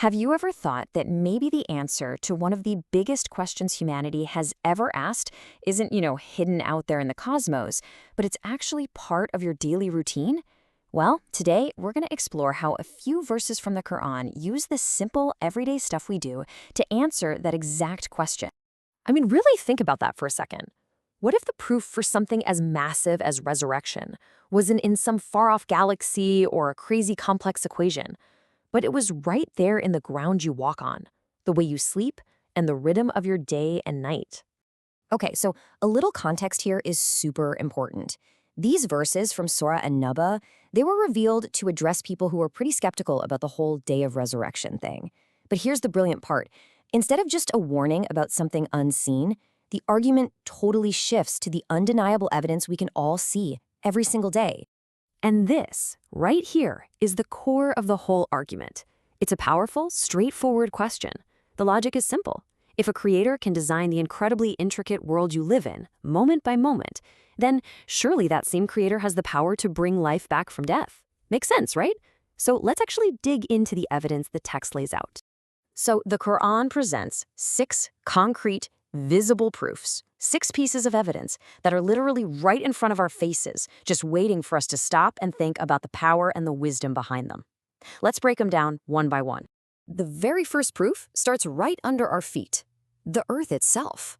Have you ever thought that maybe the answer to one of the biggest questions humanity has ever asked isn't, hidden out there in the cosmos, but it's actually part of your daily routine? Well, today we're going to explore how a few verses from the Qur'an use this simple, everyday stuff we do to answer that exact question. Really think about that for a second. What if the proof for something as massive as resurrection wasn't in some far-off galaxy or a crazy complex equation, but it was right there in the ground you walk on, the way you sleep, and the rhythm of your day and night? Okay, so a little context here is super important. These verses from Surah An-Naba, they were revealed to address people who were pretty skeptical about the whole day of resurrection thing. But here's the brilliant part. Instead of just a warning about something unseen, the argument totally shifts to the undeniable evidence we can all see every single day. And this, right here, is the core of the whole argument. It's a powerful, straightforward question. The logic is simple. If a creator can design the incredibly intricate world you live in, moment by moment, then surely that same creator has the power to bring life back from death. Makes sense, right? So let's actually dig into the evidence the text lays out. So the Qur'an presents 6 concrete, visible proofs, 6 pieces of evidence that are literally right in front of our faces, just waiting for us to stop and think about the power and the wisdom behind them. Let's break them down one by one. The very first proof starts right under our feet, the earth itself.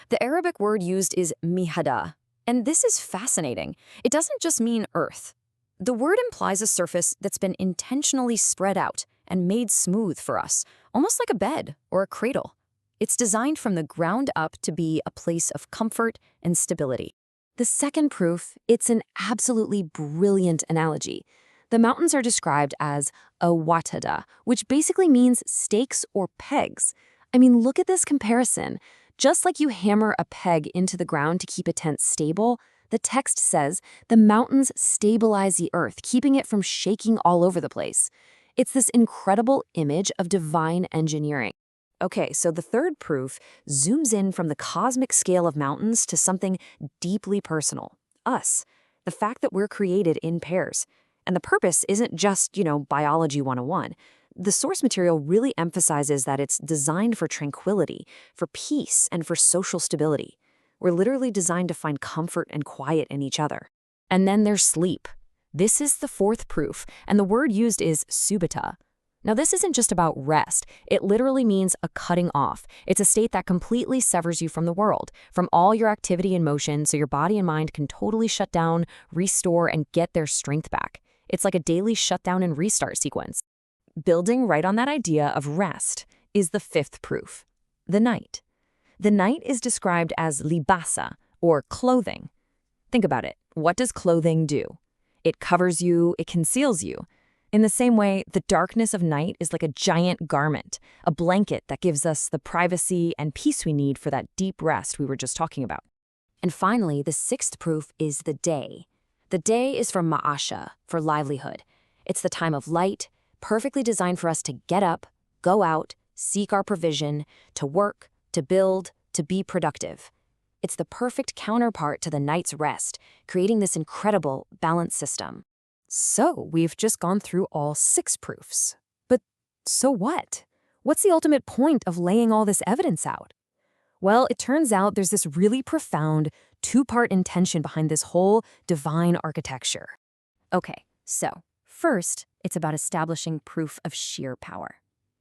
The Arabic word used is mihada, and this is fascinating. It doesn't just mean earth. The word implies a surface that's been intentionally spread out and made smooth for us, almost like a bed or a cradle. It's designed from the ground up to be a place of comfort and stability. The second proof, it's an absolutely brilliant analogy. The mountains are described as a watada, which basically means stakes or pegs. Look at this comparison. Just like you hammer a peg into the ground to keep a tent stable, the text says the mountains stabilize the earth, keeping it from shaking all over the place. It's this incredible image of divine engineering. Okay, so the third proof zooms in from the cosmic scale of mountains to something deeply personal. Us. The fact that we're created in pairs. And the purpose isn't just, biology 101. The source material really emphasizes that it's designed for tranquility, for peace, and for social stability. We're literally designed to find comfort and quiet in each other. And then there's sleep. This is the fourth proof, and the word used is Subata. Now, this isn't just about rest. It literally means a cutting off. It's a state that completely severs you from the world, from all your activity and motion, so your body and mind can totally shut down, restore, and get their strength back. It's like a daily shutdown and restart sequence. Building right on that idea of rest is the fifth proof, the night. The night is described as libasa, or clothing. Think about it. What does clothing do? It covers you, it conceals you. In the same way, the darkness of night is like a giant garment, a blanket that gives us the privacy and peace we need for that deep rest we were just talking about. And finally, the sixth proof is the day. The day is from ma'asha, for livelihood. It's the time of light, perfectly designed for us to get up, go out, seek our provision, to work, to build, to be productive. It's the perfect counterpart to the night's rest, creating this incredible balanced system. So we've just gone through all 6 proofs. But so what? What's the ultimate point of laying all this evidence out? Well, it turns out there's this really profound 2-part intention behind this whole divine architecture. Okay, so first, it's about establishing proof of sheer power.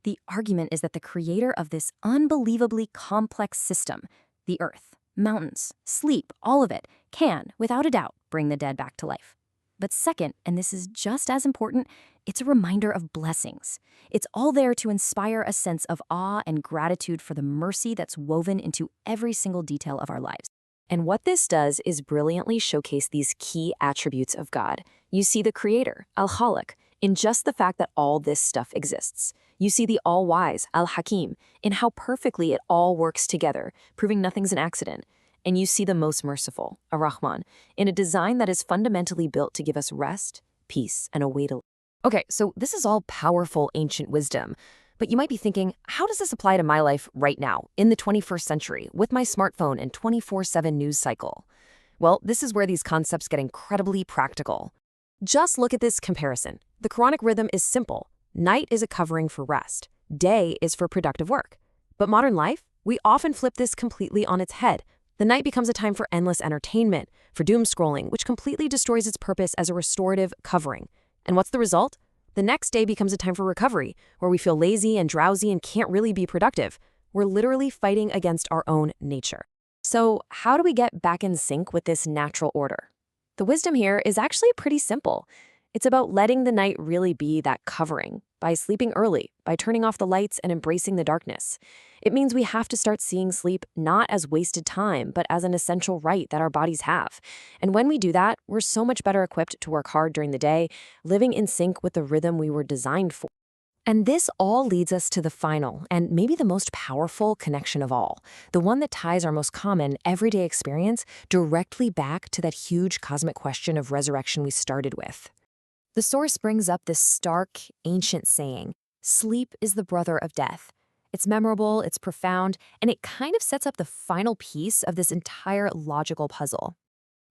The argument is that the creator of this unbelievably complex system, the earth, mountains, sleep, all of it, can, without a doubt, bring the dead back to life. But second, and this is just as important, it's a reminder of blessings. It's all there to inspire a sense of awe and gratitude for the mercy that's woven into every single detail of our lives. And what this does is brilliantly showcase these key attributes of God. You see the Creator, Al-Khaliq, in just the fact that all this stuff exists. You see the All-Wise, Al-Hakim, in how perfectly it all works together, proving nothing's an accident. And you see the Most Merciful, Ar-Rahman, in a design that is fundamentally built to give us rest, peace, and a way to live. Okay, so this is all powerful ancient wisdom. But you might be thinking, how does this apply to my life right now, in the 21st century, with my smartphone and 24/7 news cycle? Well, this is where these concepts get incredibly practical. Just look at this comparison. The Qur'anic rhythm is simple. Night is a covering for rest. day is for productive work. But modern life, we often flip this completely on its head. The night becomes a time for endless entertainment, for doom scrolling, which completely destroys its purpose as a restorative covering. And what's the result? The next day becomes a time for recovery, where we feel lazy and drowsy and can't really be productive. We're literally fighting against our own nature. So, how do we get back in sync with this natural order? The wisdom here is actually pretty simple. It's about letting the night really be that covering, by sleeping early, by turning off the lights and embracing the darkness. It means we have to start seeing sleep not as wasted time, but as an essential right that our bodies have. And when we do that, we're so much better equipped to work hard during the day, living in sync with the rhythm we were designed for. And this all leads us to the final, and maybe the most powerful connection of all, the one that ties our most common, everyday experience directly back to that huge cosmic question of resurrection we started with. The source brings up this stark, ancient saying, sleep is the brother of death. It's memorable, it's profound, and it kind of sets up the final piece of this entire logical puzzle.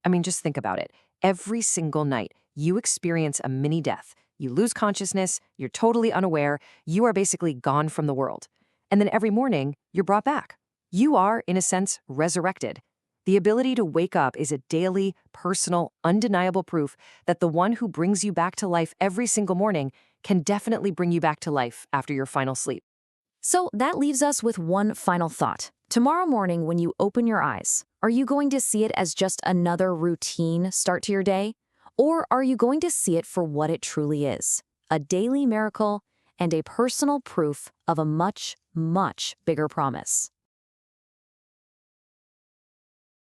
I mean, just think about it. Every single night, you experience a mini death. You lose consciousness, you're totally unaware, you are basically gone from the world. And then every morning, you're brought back. You are, in a sense, resurrected. The ability to wake up is a daily, personal, undeniable proof that the one who brings you back to life every single morning can definitely bring you back to life after your final sleep. So that leaves us with one final thought. Tomorrow morning, when you open your eyes, are you going to see it as just another routine start to your day? Or are you going to see it for what it truly is? A daily miracle and a personal proof of a much, much bigger promise.